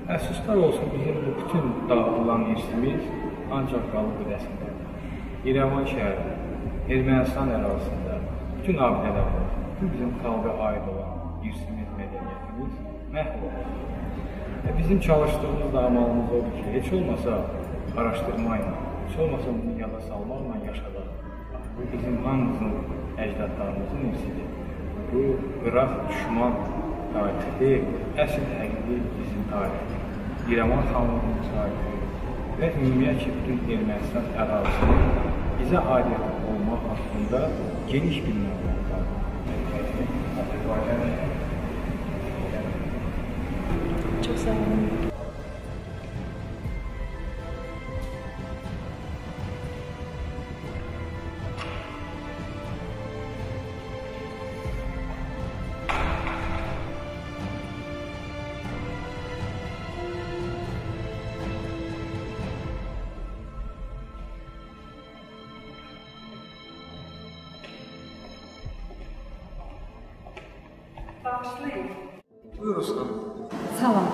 Əfsuslar olsun, bizim bu bütün dağıtılan irsimiz ancaq qalıb rəsmdə. İrəvan şəhəri, Ermənistan ərazisində bütün abidələrdə, bütün bizim xalqa aid olan irsimiz, mədəniyyətimiz məhv olunur. Bizim çalışdığımız da amalımız odur ki, heç olmasa araşdırmayla, heç olmasa bunu yada salmaqla yaşadaq. Bu bizim hamımızın əcdadlarımızın irsidir. Bu, qıraq, düşman tarixi deyil, əsl həqiqi bizim tarixdir. İrəvan xanlığının tarihi və ümumiyyətlə bütün Ermənistan ərazisinin bizə aidiyyəti olmaq haqqında geniş bir məlumat var. Çox sağ olun. Başlayın. Buyur Ruslan. Salam.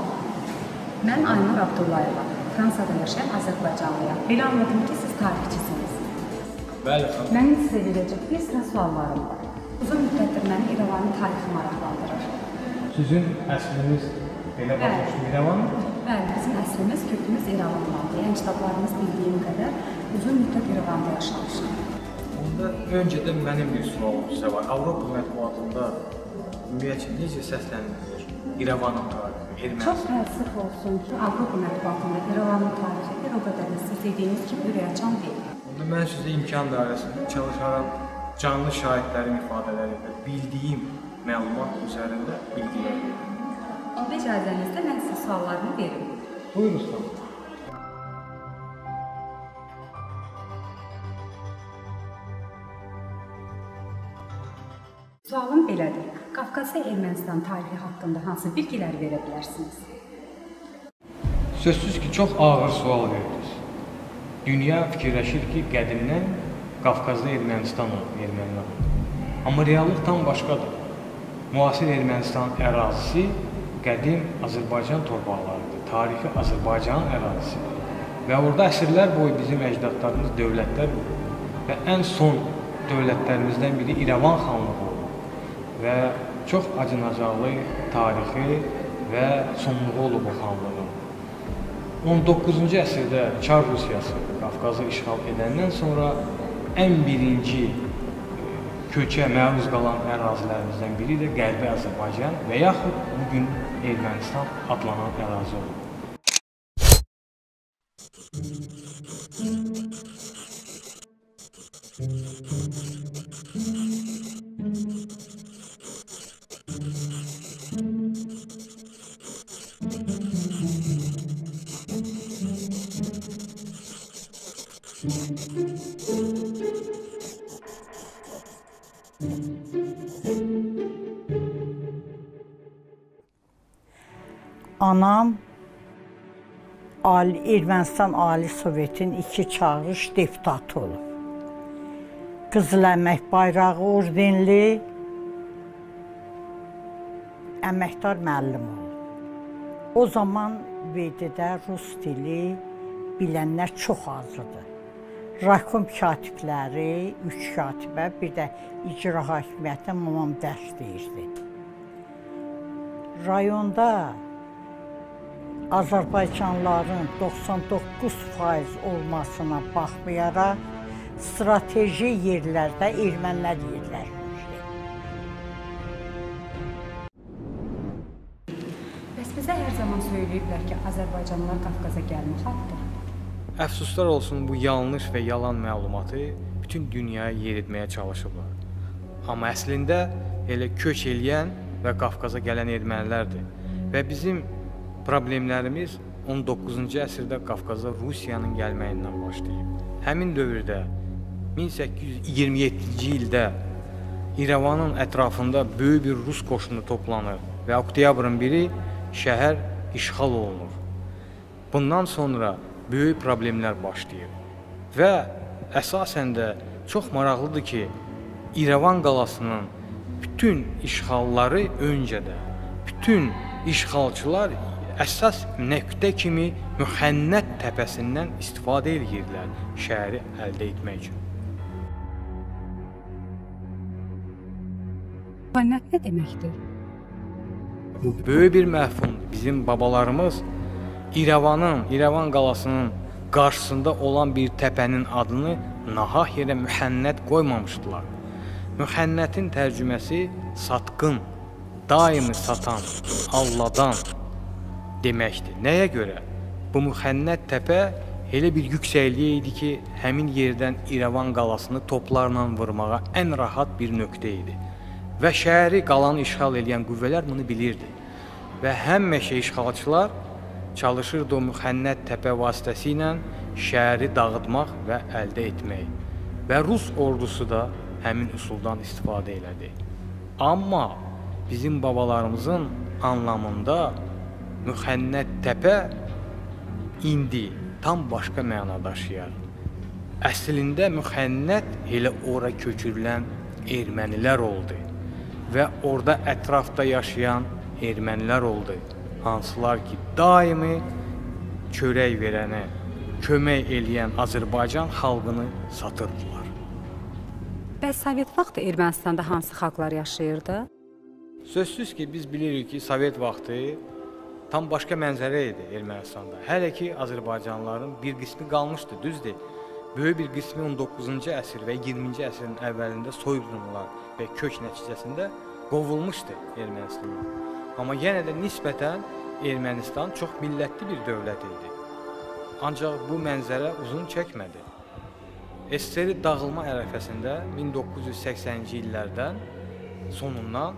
Mən Aynur Abdullayeva, Fransada yaşayan Azərbaycanlıyam. Belə anladım ki, siz tarixçisiniz. Bəli, xanım. Mənim sizə verəcək bir sıra suallarım var. Uzun müddətdir məni İrəvanın tarixi maraqlandırır. Sizin əsliniz belə başlaşdı İrəvandır? Bəli, bizim əslimiz, kökümüz İrəvandandır. Yəni, kitablarımız bildiyim qədər uzun müddət İrəvanda yaşamışam. Onda öncədən mənim bir sualım sizə var. Avropa mətbuatında ümumiyyətlə necə səslənilir İrəvanın tarixi, Ermənistan? Çox təəssüf olsun ki, Avropa mətbuatında İrəvanın tarixi bir o qədər də siz dediyiniz kimi ürəkaçan deyil. Onda mən sizə imkan dairəsində çalışaram canlı şahidlərin ifadələri və bildiyim məlumat üzərində bilgilər verim. Onda icazənizlə mən sizə suallarımı verim. Buyur Ruslan. Sualım belədir. Qafqazda Ermənistan tarixi haqqında hansı bilgilər verə bilərsiniz? Sözsüz ki, çox ağır sual verdiniz. Dünya fikirləşir ki, qədimdən Qafqazda Ermənistan olub, ermənilər olub. Amma reallıq tam başqadır. Müasir Ermənistan ərazisi qədim Azərbaycan torpaqlarıdır, tarixi Azərbaycan ərazisidir. Və orada əsrlər boyu bizim əcdadlarımız dövlətlər olub. Və ən son dövlətlərimizdən biri İrəvan xanlığı olub. Və çox acınacaqlı tarixi və sonluğu olub bu xanlığın. 19-cu əsrdə Çar Rusiyası Qafqazı işğal edəndən sonra ən birinci köçə məruz qalan ərazilərimizdən biri də Qərbi Azərbaycan və yaxud bugün Ermənistan adlanan ərazi olub. Anam Ermənistan Ali Sovetin 2 çağırış deputatı olub. Qızıl Əmək Bayrağı ordenli əməkdar müəllim olub. O zaman VD-də rus dili bilənlər çox az idi. Raykom katibləri, 3 katibə, bir də icra hakimiyyətə mamam dərs deyirdi. Rayonda Azərbaycanlıların 99% olmasına baxmayaraq, strateji yerlərdə ermənilər yerləşmişdi. Bəs bizə hər zaman söyləyiblər ki, Azərbaycanlılar Qafqaza gəlmə xalqdır. Əfsuslar olsun, bu yanlış və yalan məlumatı bütün dünyaya yeritməyə çalışıblar. Amma əslində elə köç eləyən və Qafqaza gələn ermənilərdir. Və bizim problemlərimiz 19-cu əsrdə Qafqaza Rusiyanın gəlməyindən başlayıb. Həmin dövrdə 1827-ci ildə İrəvanın ətrafında böyük bir Rus qoşunu toplanır və oktyabrın 1-i şəhər işğal olunur. Bundan sonra böyük problemlər başlayır. Və əsasən də çox maraqlıdır ki, İrəvan qalasının bütün işğalları öncədə, bütün işğalçılar əsas nöqtə kimi Müxənnət təpəsindən istifadə edirlər şəhəri əldə etmək üçün. Müxənnət nə deməkdir? Bu böyük bir məfhumdur. Bizim babalarımız İrəvan qalasının qarşısında olan bir təpənin adını nahaq yerə Müxənnət qoymamışdılar. Müxənnətin tərcüməsi satqın, daimi satan, alladan deməkdir. Nəyə görə? Bu Müxənnət təpə elə bir yüksəkliyə idi ki, həmin yerdən İrəvan qalasını toplarla vurmağa ən rahat bir nöqtə idi. Və şəhəri, qalanı işğal edən qüvvələr bunu bilirdi. Və həmişə işğalçılar çalışırdı o Müxənnət təpə vasitəsilə şəhəri dağıtmaq və əldə etmək. Və Rus ordusu da həmin üsuldan istifadə elədi. Amma bizim babalarımızın anlamında Müxənnət təpə indi tam başqa məna daşıyır. Əslində Müxənnət elə ora köçürülən ermənilər oldu və orada ətrafda yaşayan ermənilər oldu. Hansılar ki, daimi çörək verənə, kömək eləyən Azərbaycan xalqını satırdılar. Bəs Sovet vaxtı Ermənistanda hansı xalqlar yaşayırdı? Sözsüz ki, biz bilirik ki, Sovet vaxtı tam başqa mənzərə idi Ermənistanda. Hələ ki, Azərbaycanlıların bir qismi qalmışdı, düzdür. Böyük bir qismi 19-cu əsr və 20-ci əsrin əvvəlində soyqırımlar və kök nəticəsində qovulmuşdu Ermənistandan. Amma yenə də nisbətən Ermənistan çox millətli bir dövlət idi. Ancaq bu mənzərə uzun çəkmədi. SSR dağılma ərəfəsində 1980-ci illərdən sonundan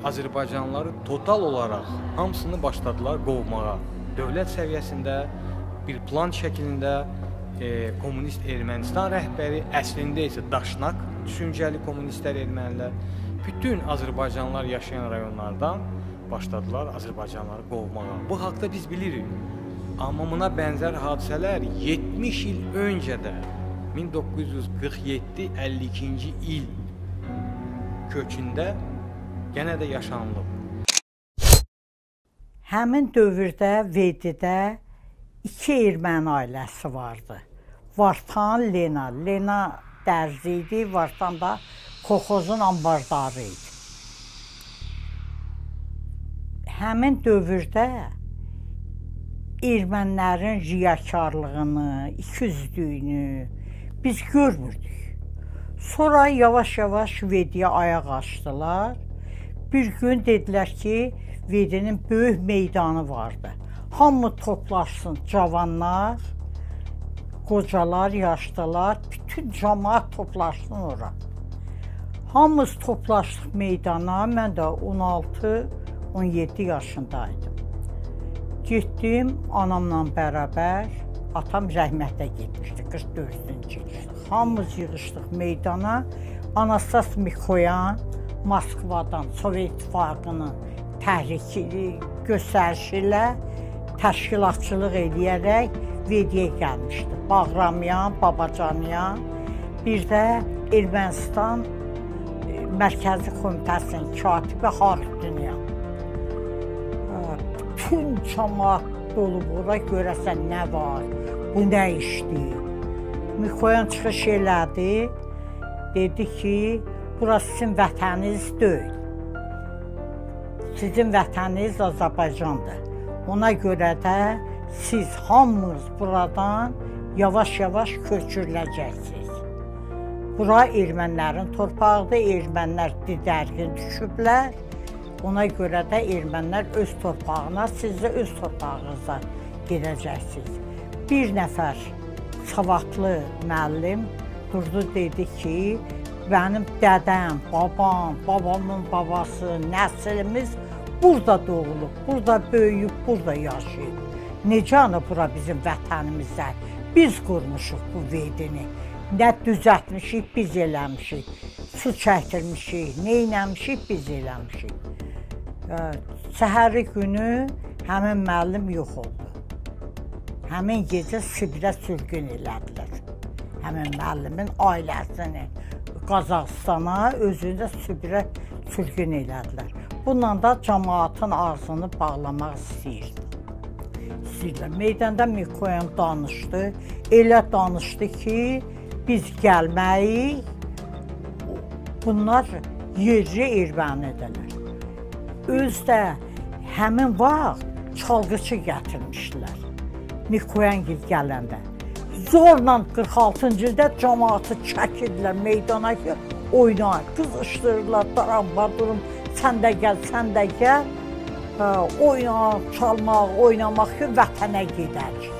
Azərbaycanlıları total olaraq hamısını başladılar qovmağa. Dövlət səviyyəsində bir plan şəklində komünist Ermənistan rəhbəri, əslində isə daşnaq düşüncəli kommunistlər ermənilər bütün Azərbaycanlılar yaşayan rayonlardan başladılar Azərbaycanlıları qovmağa. Bu haqda biz bilirik. Amma buna bənzər hadisələr 70 il öncədə 1947-52-ci il kökündə yenə də yaşanılıb. Həmin dövrdə Vedidə 2 erməni ailəsi vardı. Vartan, Lena. Lena dərzi idi, Vartan da kolxozun ambardarı idi. Həmin dövrdə ermənilərin riyakarlığını, ikiyüzlüyünü biz görmürdük. Sonra yavaş-yavaş Vediyə ayaq açdılar. Bir gün dedilər ki, Vedinin böyük meydanı vardı. Hamı toplaşsın, cavanlar, qocalar, yaşlılar, bütün cəmaət toplaşsın ora. Hamımız toplaşdıq meydana, mən də 16-17 yaşındaydım. Getdim anamla bərabər, atam rəhmətə getmişdi 44-cü il. Hamımız yığışdıq meydana, Anastas Mikoyan Moskvadan Sovet İttifaqının təhriki göstərişi ilə təşkilatçılıq edərək Vediyə gəlmişdi. Bağramyan, Babacanyan, bir də Ermənistan Mərkəzi Komitəsinin katibi Xalqdünyan. Bütün cəmaət dolu bura görəsən nə var, bu nə işdir? Mikoyan çıxış elədi, dedi ki, burası sizin vətəniniz deyil. Sizin vətəniniz Azərbaycandır. Ona görə də siz hamınız buradan yavaş-yavaş köçürüləcəksiniz. Bura ermənilərin torpağıdır, ermənilər didərgin düşüblər. Ona görə də ermənilər öz torpağına, siz də öz torpağınıza gedəcəksiniz. Bir nəfər savadlı müəllim durdu dedi ki, mənim dədəm, babam, babamın babası, nəslimiz burada doğulub, burada böyüyüb, burada yaşayıb. Necə ana bura bizim vətənimizdə? Biz qurmuşuq bu vedini. Nə düzəltmişik, biz eləmişik. Su çəkdirmişik, nə eləmişik, biz eləmişik. Səhəri günü həmin müəllim yox oldu. Həmin gecə Sibirə sürgün elədilər. Həmin müəllimin ailəsini Qazaxstana, özünü də Sibirə sürgün elədilər. Bununla da cəmaatın ağzını bağlamaq istəyirdi. Meydanda Mikoyan danışdı. Elə danışdı ki, biz gəlməyik, bunlar yerli ermənidirlər. Özdə həmin vaxt çalgıçı gətirmişdilər. Mikoyangil gələndə. Zorla 46-cı ildə cəmaatı çəkirlər meydana ki, oynayır, qızışdırırlar, daramba durum, sən də gəl, sən də gəl. Oynamaq, çalmaq, oynamaq ki, vətənə gedərik.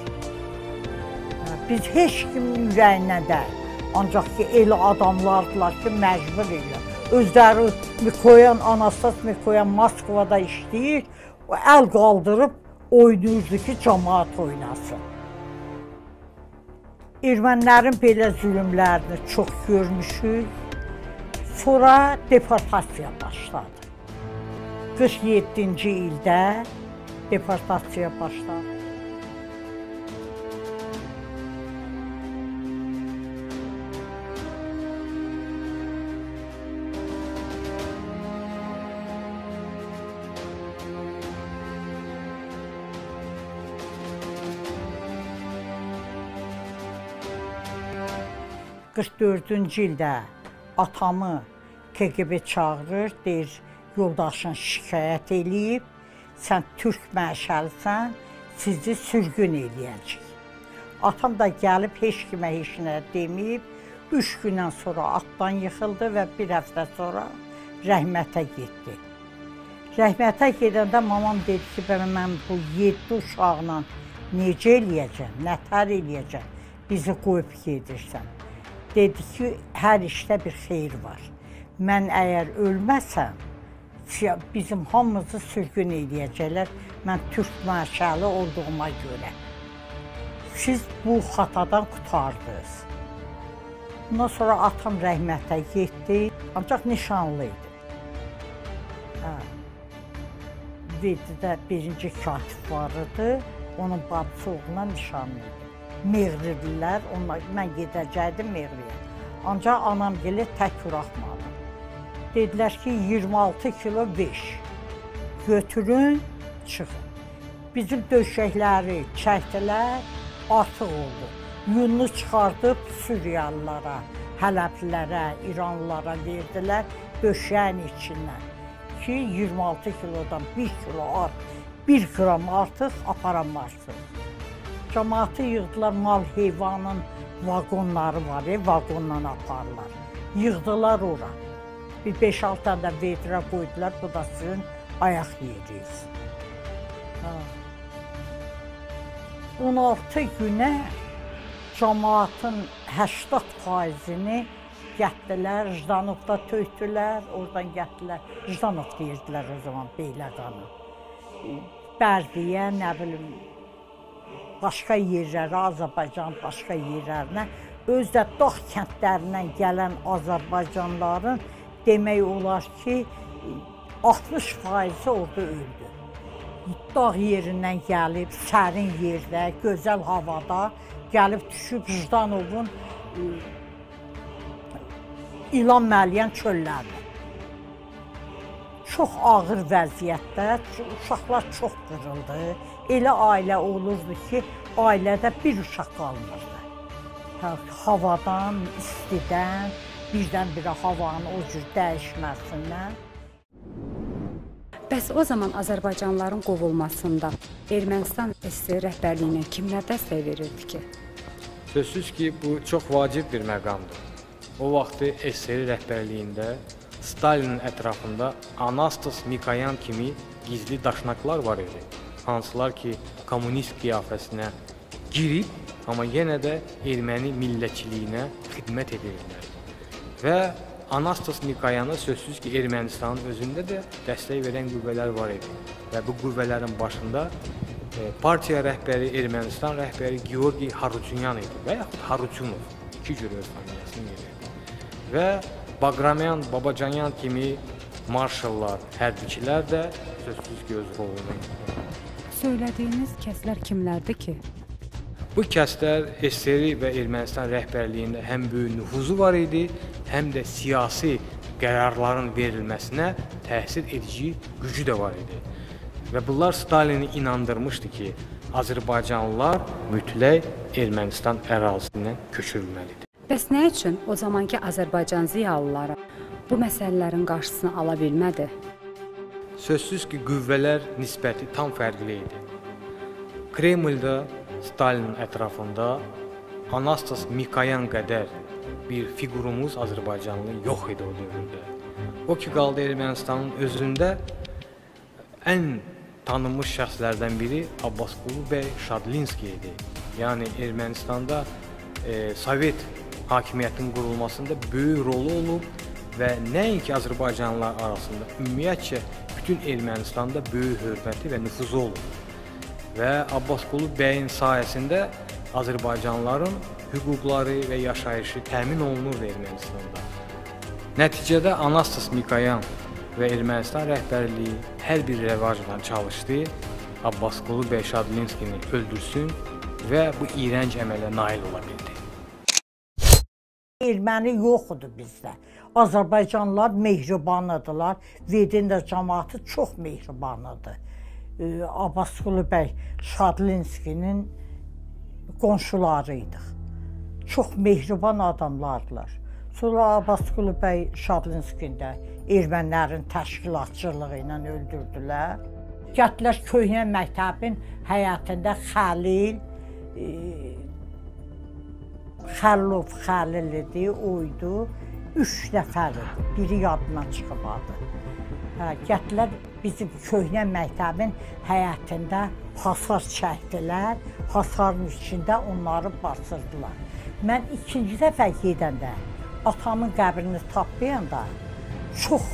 Biz heç kimin ürəyinə deyil. Ancaq ki, elə adamlardılar ki, məcbur elə. Özləri Mikoyan, Anastas Mikoyan Moskvada işləyir, əl qaldırıb oynayırdı ki, cəmaat oynasın. Ermənilərin belə zülümlərini çox görmüşük. Sonra deportasiya başladı. 47-ci ildə deportasiya başladı. ...44-cü ildə atamı KGB çağırır, deyir, yoldaşın şikayət eləyib, sən türk məşəlisən, sizi sürgün eləyəcək. Atam da gəlib, heç kimə heç nə deməyib, 3 gündən sonra atdan yıxıldı və bir həftə sonra rəhmətə getdi. Rəhmətə gedəndə mamam dedi ki, mən bu 7 uşaqla necə eləyəcəm, nətər eləyəcəm, bizi qoyub gedirsən. Dedi ki, hər işdə bir xeyir var. Mən əgər ölməsəm, bizim hamımızı sürgün eləyəcəklər, mən türk məşəli olduğuma görə. Siz bu xatadan qutardınız. Bundan sonra atam rəhmətə getdi, ancaq nişanlı idi. Vedidə birinci katib var idi, onun babısı oğluna nişanlı idi. Meğrirlilər, mən gedəcəkdim Meğriyə. Ancaq anam gələ tək buraxmadı. Dedilər ki, 26 kilo 5 götürün, çıxın. Bizim döşəkləri çəkdilər, artıq oldu. Yununu çıxardıb Suriyalılara, Hələblilərə, İranlılara verdilər döşəyin içindən. Ki, 26 kilodan 1 kilo, 1 gram artıq aparamazsın. Cəmaatı yığdılar, mal heyvanın vaqonları var, vaqonla aparırlar. Yığdılar ora. Bir 5-6 tane də vedrə qoydular, bu da sizin ayaq yeriyiz. 16 günə cəmaatın 80%-ni gətdilər, Jdanovda töydülər, oradan gətdilər. Jdanov deyirdilər o zaman Beyləqanı. Bərdiyə, nə bilim, başqa yerlərə, Azərbaycan başqa yerlərinə, özdə dağ kəndlərindən gələn Azərbaycanlıların demək olar ki, 60% orada öldü. Dağ yerindən gəlib, sərin yerdə, gözəl havada gəlib düşüb Jdanovun ilan məliyən çöllərinə. Çox ağır vəziyyətdə, uşaqlar çox qırıldı. Elə ailə olurdu ki, ailədə bir uşaq qalmırdı. Havadan, istidən, birdən-birə havanın o cür dəyişməsindən. Bəs o zaman Azərbaycanlıların qovulmasında Ermənistan SSR rəhbərliyinə kimlər dəstək verirdi ki? Sözsüz ki, bu çox vacib bir məqamdır. O vaxtı SSR rəhbərliyində Stalinin ətrafında Anastas Mikoyan kimi gizli daşnaqlar var idi. Hansılar ki, kommunist qiyafəsinə girib amma yenə də erməni millətçiliyinə xidmət edirlər. Və Anastas Mikoyanı sözsüz ki, Ermənistanın özündə də dəstək verən qüvvələr var idi. Və bu qüvvələrin başında partiya rəhbəri, Ermənistan rəhbəri Georgi Harutyunyan idi və yaxud Harutyunov, iki cür öz familiyasını verirdi. Və Baqramyan, Babacanyan kimi marşallar, hərbçilər də sözsüz ki, öz rolunu. Söylədiyiniz kəslər kimlərdir ki? Bu kəslər SSR və Ermənistan rəhbərliyində həm böyük nüfuzu var idi, həm də siyasi qərarların verilməsinə təsir edici gücü də var idi. Və bunlar Stalini inandırmışdı ki, Azərbaycanlılar mütləq Ermənistan ərazisindən köçürülməlidir. Bəs nə üçün o zamanki Azərbaycan ziyalıları bu məsələlərin qarşısını ala bilmədi? Sözsüz ki, qüvvələr nisbəti tam fərqli idi. Kremldə Stalinin ətrafında Anastas Mikoyan qədər bir figurumuz Azərbaycanlı yox idi o dövrdə. O ki, qaldı Ermənistanın özündə ən tanınmış şəxslərdən biri Abbasqulu bəy Şadlinski idi. Yəni Ermənistanda Sovet hakimiyyətinin qurulmasında böyük rolu olub və nəinki Azərbaycanlılar arasında, ümumiyyətcə bütün Ermənistanda böyük hörməti və nüfuzu olub. Və Abbasqulu bəyin sayəsində Azərbaycanlıların hüquqları və yaşayışı təmin olunurdu Ermənistanda. Nəticədə Anastas Mikoyan və Ermənistan rəhbərliyi hər bir rəvacla çalışdı, Abbasqulu bəy Şadlinskini öldürsün və bu iyrənc əmələ nail ola bildi. Erməni yoxdur bizdə. Azərbaycanlılar mehribanıdırlar. Vedində cəmaatı çox mehribanıdır. Abbasqulu bəy Şadlinskinin qonşularıydıq. Çox mehriban adamlardılar. Sonra Abbasqulu bəy Şadlinskini də ermənilərin təşkilatçılığı ilə öldürdülər. Gəldilər köhnə məktəbin həyətində Xəlil idi, oydu. 3 nəfər idi. Biri yadından çıxmadı. Gəldilər bizim köhnə məktəbin həyətində hasar çəkdilər. Hasarın içində onları basırdılar. Mən ikinci dəfə gedəndə atamın qəbrini tapmayanda çox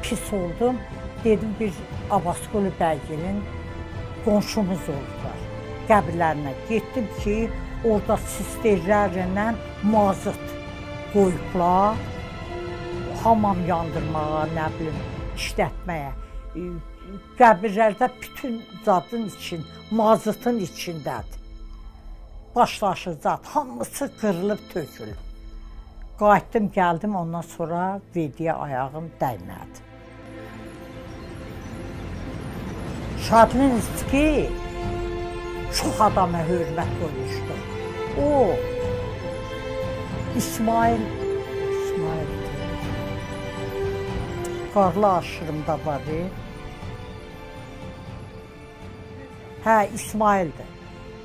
pis oldum. Dedim bir Abbasqulu bəygilin qonşumuz oldular. Qəbirlərinə getdim ki, orada sisterlərlə mazıt qoyublar, hamam yandırmağa, nə bilim, işlətməyə. Qəbirlərdə bütün zadın için, mazıtın içindədir. Başlaşı zad, hamısı qırılıb tökülür. Qayıtdım, gəldim, ondan sonra Vediyə ayağım dəymədi. Şadlinski çox adama hörmət qoymuşdu. O, İsmail Qarlı aşırımda var. Hə, İsmaildir.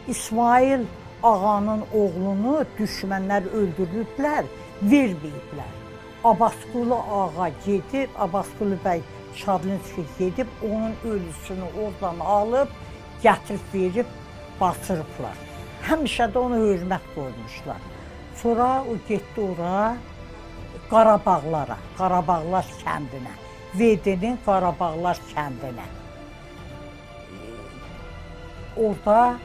İsmail ağanın oğlunu düşmənlər öldürüblər, verməyiblər. Abbasqulu ağa gedib, Abbasqulu bəy Şadlinski gedib, onun ölüsünü oradan alıb, gətirib verib, basırıblar. Həmişə də ona hörmət qoymuşlar. Sonra o getdi ora, Qarabağlara, Qarabağlar kəndinə, Vedinin Qarabağlar kəndinə. Orada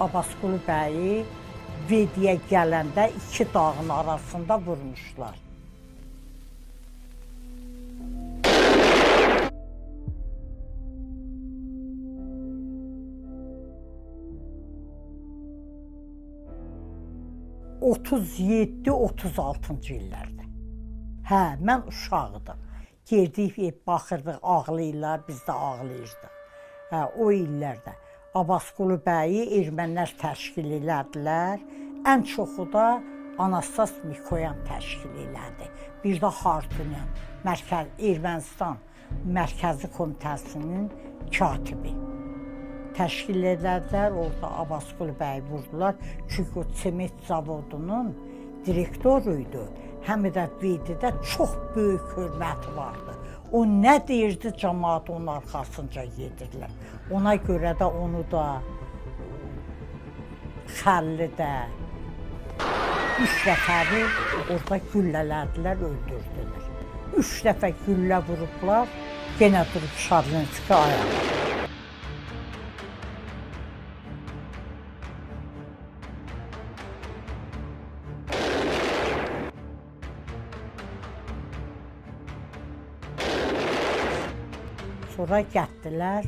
Abbasqulu bəyi Vediyə gələndə 2 dağın arasında vurmuşlar. ...37-36-cı illərdə. Hə, mən uşaqdım. Girdik, baxırdıq, ağlayırlar, biz də ağlayırdıq. Hə, o illərdə Abbasqulu bəyi ermənilər təşkil elədilər. Ən çoxu da Anastas Mikoyan təşkil elədi. Bir də Harutyunyan, Ermənistan Mərkəzi Komitəsinin katibi. Təşkil edədilər, orada Abbasqulu bəyi vurdular. Çünki o çement zavodunun direktoruydu. Həm də Vedidə çox böyük hörməti vardı. O nə deyirdi, cəmaat onun arxasınca gedirlər. Ona görə də onu da Xəllidə 3 nəfəri orada güllələdilər, öldürdülər. 3 dəfə güllə vurublar, yenə durub Şadlinski ayağa. Sonra getdilər,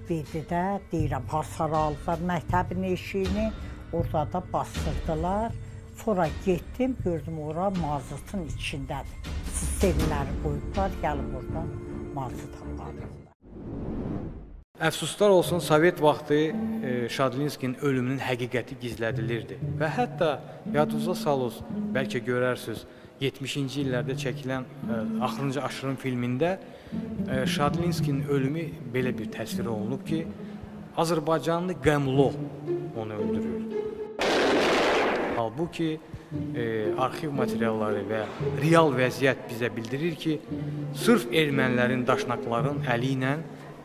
Bedidə, deyirəm, hasar aldılar məktəbin eşiyini, orada da bastırdılar. Sonra getdim, gördüm, ora mazutun içindədir. Sistemləri qoyublar, gəlib oradan mazut aparırlar. Əfsuslar olsun, Sovet vaxtı Şadlinskinin ölümünün həqiqəti gizlədilirdi. Və hətta yadınıza salınız, bəlkə görərsiniz, 70-ci illərdə çəkilən Axırıncı Aşırın filmində Şadlinskinin ölümü belə bir təsvir olunub ki, Azərbaycanlı Qəmlo onu öldürür. Halbuki arxiv materialları və real vəziyyət bizə bildirir ki, sırf ermənilərin, daşnaqların əli ilə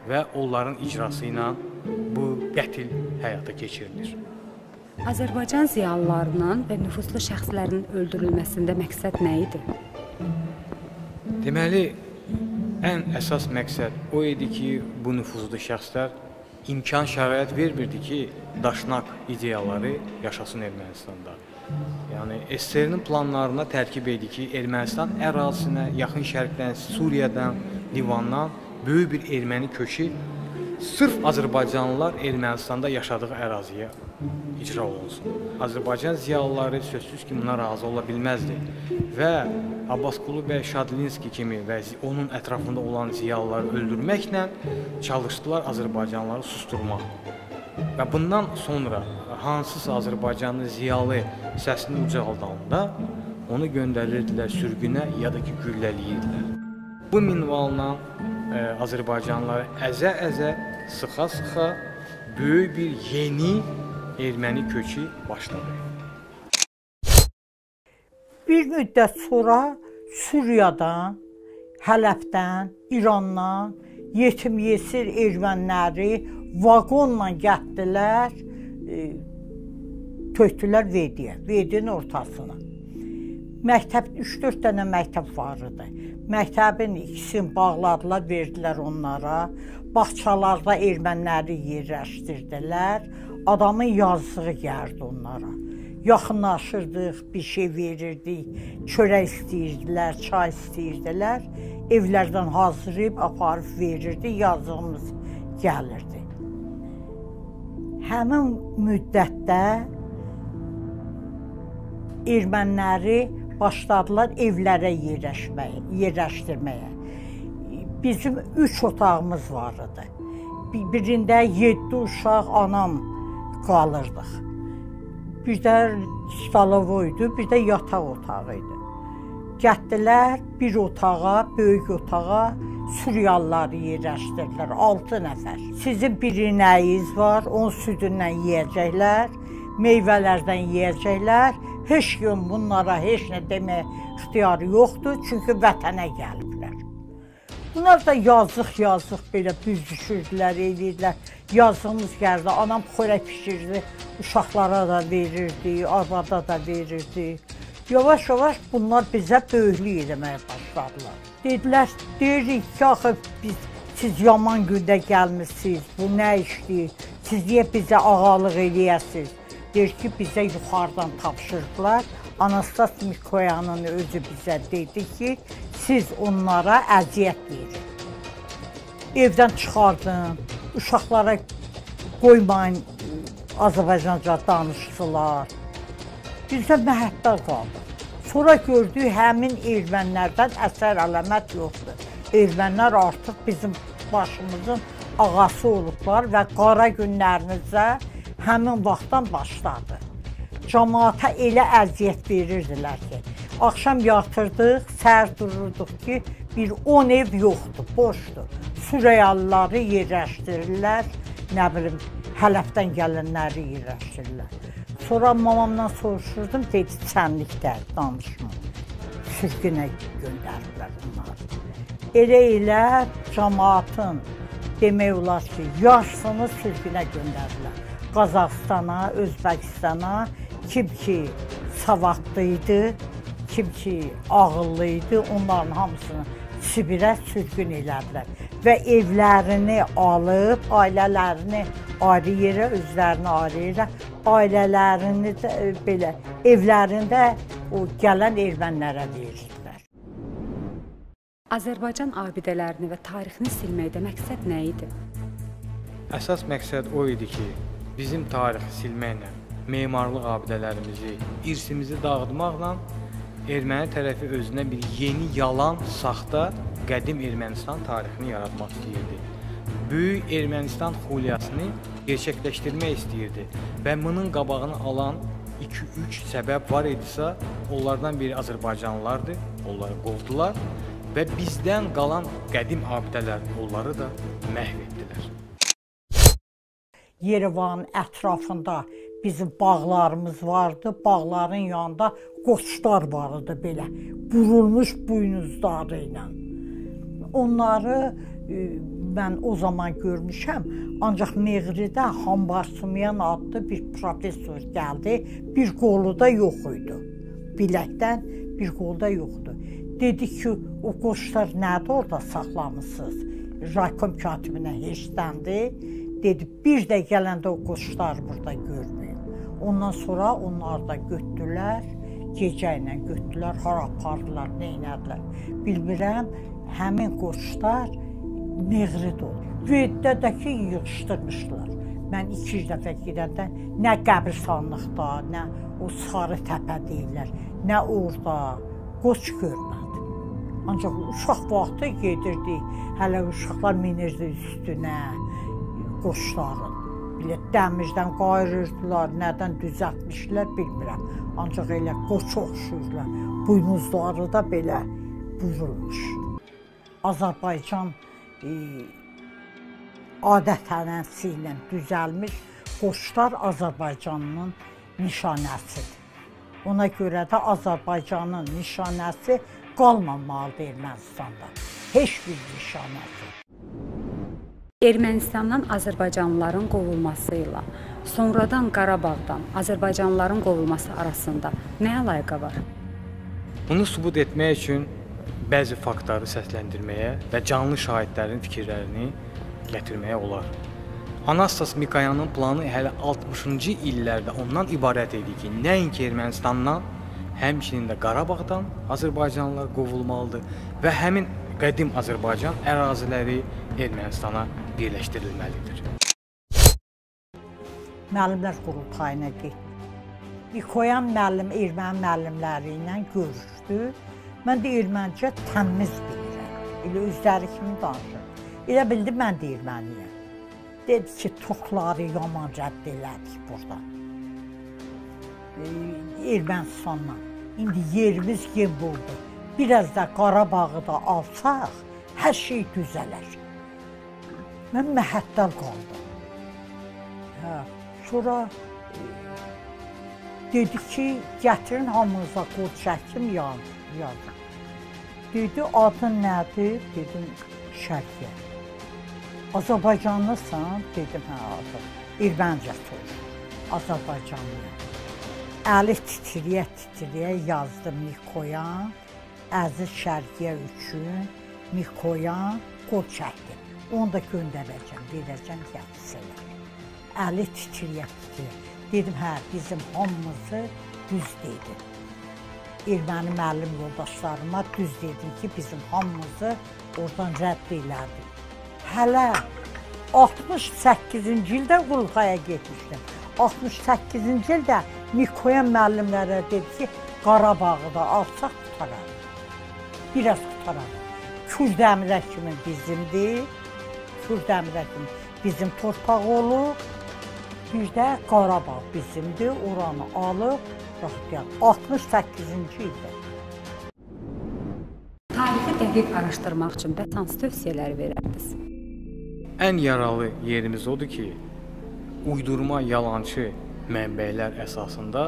və onların icrası ilə bu qətil həyata keçirilir. Azərbaycan ziyalılarının və nüfuzlu şəxslərin öldürülməsində məqsəd nə idi? Deməli, ən əsas məqsəd o idi ki, bu nüfuzlu şəxslər imkan şərait vermirdi ki, daşnaq ideyaları yaşasın Ermənistanda. Yəni, SSR-nin planlarına tərkib idi ki, Ermənistan ərazisinə, yaxın şərqdən, Suriyadan, Livandan böyük bir erməni köçü sırf Azərbaycanlılar Ermənistanda yaşadığı əraziyə icra olunsun. Azərbaycan ziyalıları sözsüz ki, buna razı ola bilməzdi və Abbasqulu bəy Şadlinski kimi və onun ətrafında olan ziyalıları öldürməklə çalışdılar Azərbaycanlıları susturmaq. Və bundan sonra hansısa Azərbaycanlı ziyalı səsini ucaldanda onu göndərirdilər sürgünə ya da ki, güllələyirdilər. Bu minvalla Azərbaycanlıları əzə-əzə, sıxa-sıxa böyük bir yeni erməni köçü başladı. Bir müddət sonra Suriyadan, Hələbdən, İrandan yetim-yesir erməniləri vaqonla getdilər, tökdülər Vedinin ortasına. Məktəb, 3-4 dənə məktəb var idi. Məktəbin ikisini bağladılar, verdilər onlara. Bağçalarda erməniləri yerləşdirdilər. Adamın yazığı gəldi onlara. Yaxınlaşırdıq, bir şey verirdik, çörək istəyirdilər, çay istəyirdilər. Evlərdən hazırlayıb, aparıb verirdik, yazığımız gəlirdi. Həmin müddətdə erməniləri başladılar evlərə yerləşdirməyə. Bizim 3 otağımız var idi. Birində 7 uşaq anam qalırdıq. Bir də stalovoydu, bir də yataq otağı idi. Getdilər bir otağa, böyük otağa Suriyalıları yerləşdirdilər, 6 nəfər. Sizin bir inəyiniz var, onun südündən yeyəcəklər, meyvələrdən yeyəcəklər. Heç gün bunlara heç nə demək ixtiyarı yoxdur, çünki vətənə gəliblər. Bunlar da yazıq belə büzüşürdülər, edirdilər. Yazığımız gəldi, anam xörək pişirdi, uşaqlara da verirdi, arvada da verirdi. Yavaş-yavaş bunlar bizə böyüklük eləməyə başladılar. Dedilər, deyirik ki, axı siz yaman gündə gəlmişsiniz, bu nə işdir, siz niyə bizə ağalıq eləyəsiniz? Deyir ki, bizə yuxarıdan tapşırdılar. Anastas Mikoyanın özü bizə dedi ki, siz onlara əziyyət verin. Evdən çıxardın, uşaqlara qoymayın, Azərbaycanca danışsılar. Bizə məhəttər qaldı. Sonra gördük, həmin ermənilərdən əsər əlamət yoxdur. Ermənilər artıq bizim başımızın ağası olublar və qara günlərinizə həmin vaxtdan başladı. Cəmaata elə əziyyət verirdilər ki, axşam yatırdıq, səhər dururduq ki, bir 10 ev yoxdur, boşdur. Suriyalıları yerləşdirirlər, nə bilim, Hələbdən gələnləri yerləşdirirlər. Sonra mamamdan soruşurdum, dedi, çənlikdə danışma, sürgünə göndərirlər bunları. Elə cəmaatın demək olar ki, yaşsını sürgünə göndərirlər. Qazaxstana, Özbəkistana kim ki savadlı idi, kim ki ağıllı idi, onların hamısını Sibirə sürgün elədilər və evlərini alıb, ailələrini ayrı yerə, özlərini ayrı yerə, ailələrini də belə evlərində o gələn ermənilərə verirdilər. Azərbaycan abidələrini və tarixini silməkdə məqsəd nə idi? Əsas məqsəd o idi ki, bizim tarixi silməklə, memarlıq abidələrimizi, irsimizi dağıtmaqla erməni tərəfi özünə bir yeni, yalan, saxta, qədim Ermənistan tarixini yaratmaq istəyirdi. Böyük Ermənistan xuliyasını gerçəkləşdirmək istəyirdi və bunun qabağını alan 2-3 səbəb var idisə, onlardan biri Azərbaycanlılardır, onları qovdular və bizdən qalan qədim abidələr onları da məhv etdilər. Yerevanın ətrafında bizim bağlarımız vardı, bağların yanında qoçlar vardı belə, burulmuş buynuzları ilə. Onları mən o zaman görmüşəm, ancaq Meğridə Hambarsumyan adlı bir professor gəldi, bir qolu da yox idi, biləkdən bir qolu da yoxdu. Dedi ki, o qoçlar nədir orada saxlamışsınız? Raykom katibinə heçdəndi. Dedi, bir də gələndə o qoçlar burada görməyim. Ondan sonra onlar da götdülər, gecə ilə götdülər, hara apardılar, nə inədilər. Bilmirəm, həmin qoçlar Meğrid oldu. Veddədəki yığışdırmışlar. Mən 2 dəfə gedəndə nə qəbristanlıqda, nə o sarı təpə deyirlər, nə orada qoç görmədim. Ancaq uşaq vaxtı gedirdik, hələ uşaqlar minirdi üstünə, qoçların. Belə dəmirdən qayırırdılar, nədən düzəltmişlər bilmirəm. Ancaq elə qoç oxşuyurlar. Buynuzları da belə vurulmuş. Azərbaycan adət-ənənəsi ilə düzəlmiş qoçlar Azərbaycanın nişanəsidir. Ona görə də Azərbaycanın nişanəsi qalmamalıdır Ermənistanda. Heç bir nişanəsi. Ermənistandan Azərbaycanlıların qovulması ilə sonradan Qarabağdan Azərbaycanlıların qovulması arasında nə əlaqə var? Bunu sübut etmək üçün bəzi faktları səsləndirməyə və canlı şahidlərin fikirlərini gətirməyə olar. Anastas Mikoyanın planı hələ 60-cı illərdə ondan ibarət idi ki, nəinki Ermənistandan, həmçinin də Qarabağdan Azərbaycanlılar qovulmalıdır və həmin qədim Azərbaycan əraziləri Ermənistana birləşdirilməlidir. Müəllimlər qurultayına getdi. Mikoyan müəllim erməni müəllimləri ilə görüşdü. Mən də ermənicə təmiz bilirəm. Elə özləri kimi danışır. Elə bildi mən də erməniyəm. Dedi ki, toxları yaman rədd elədik burada. Ermənistandan. İndi yerimiz yem oldu. Biraz da Qarabağı da alsaq, hər şey düzələr. Mən məhəttəl qaldım. Sonra dedi ki, gətirin hamınıza qod çəkim yazın. Dedi, adın nədir? Dedim, Şərkiyə. Azərbaycanlısan? Dedim, hə, adım. Erməncə soruşur. Azərbaycanlıyam. Əli titriyə yazdım Mikoyan. Əziz Şərkiyə üçün Mikoyan qod çəkdim. Onu da göndərəcəm, verəcəm gətirsinlər. Əli titriyə. Dedim, hə, bizim hamımızı düz dedim. Erməni müəllim yoldaşlarıma düz dedim ki, bizim hamımızı oradan rədd elədik. Hələ 68-ci ildə qurultaya getmişdim. 68-ci ildə Mikoyan müəllimlərə dedi ki, Qarabağı da alsaq tutaraq. Biraz tutaraq. Kürdəmirə kimi bizimdir. Kürdəmirə kimi bizim torpaq olur. Bir də Qarabağ bizimdir. Oranı alıb, rahatlayaq. 68-ci ildə. Tarixi dəqiq araşdırmaq üçün hansı tövsiyələri verərdiniz? Ən yaralı yerimiz odur ki, uydurma, yalançı mənbələr əsasında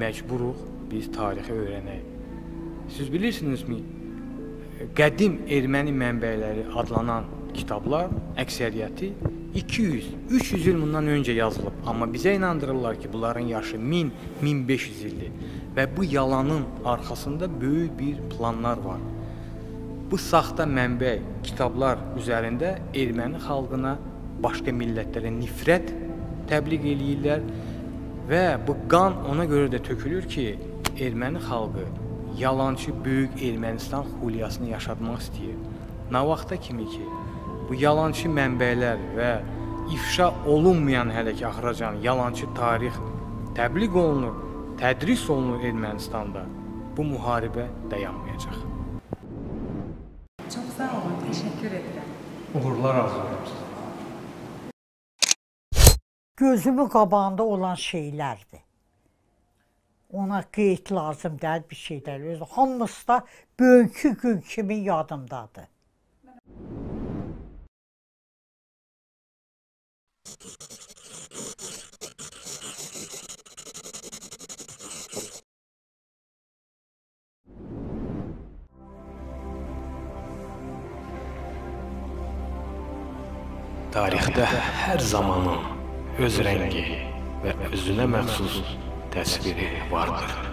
məcburuq biz tarixi öyrənək. Siz bilirsinizmi, qədim erməni mənbələri adlanan kitablar əksəriyyəti 200-300 il bundan öncə yazılıb. Amma bizə inandırırlar ki, bunların yaşı 1000-1500 ildir. Və bu yalanın arxasında böyük bir planlar var. Bu saxta mənbə, kitablar üzərində erməni xalqına, başqa millətlərə nifrət təbliğ eləyirlər və bu qan ona görə də tökülür ki, erməni xalqı yalançı böyük Ermənistan xuliyasını yaşatmaq istəyir. Nə vaxta kimi ki, bu yalançı mənbələr və ifşa olunmayan hələ ki axıracan yalançı tarix təbliğ olunur, tədris olunur Ermənistanda, bu müharibə dayanmayacaq. Çox sağ olun, təşəkkür edirəm. Uğurlar arzulayıram sizə. Gözümün qabağında olan şeylərdir. Ona qeyd lazım deyil, bir şey deyil. Hamısı da bugünkü gün kimi yadımdadır. Tarixdə hər zamanın öz rəngi və özünə məxsus təsviri vardır.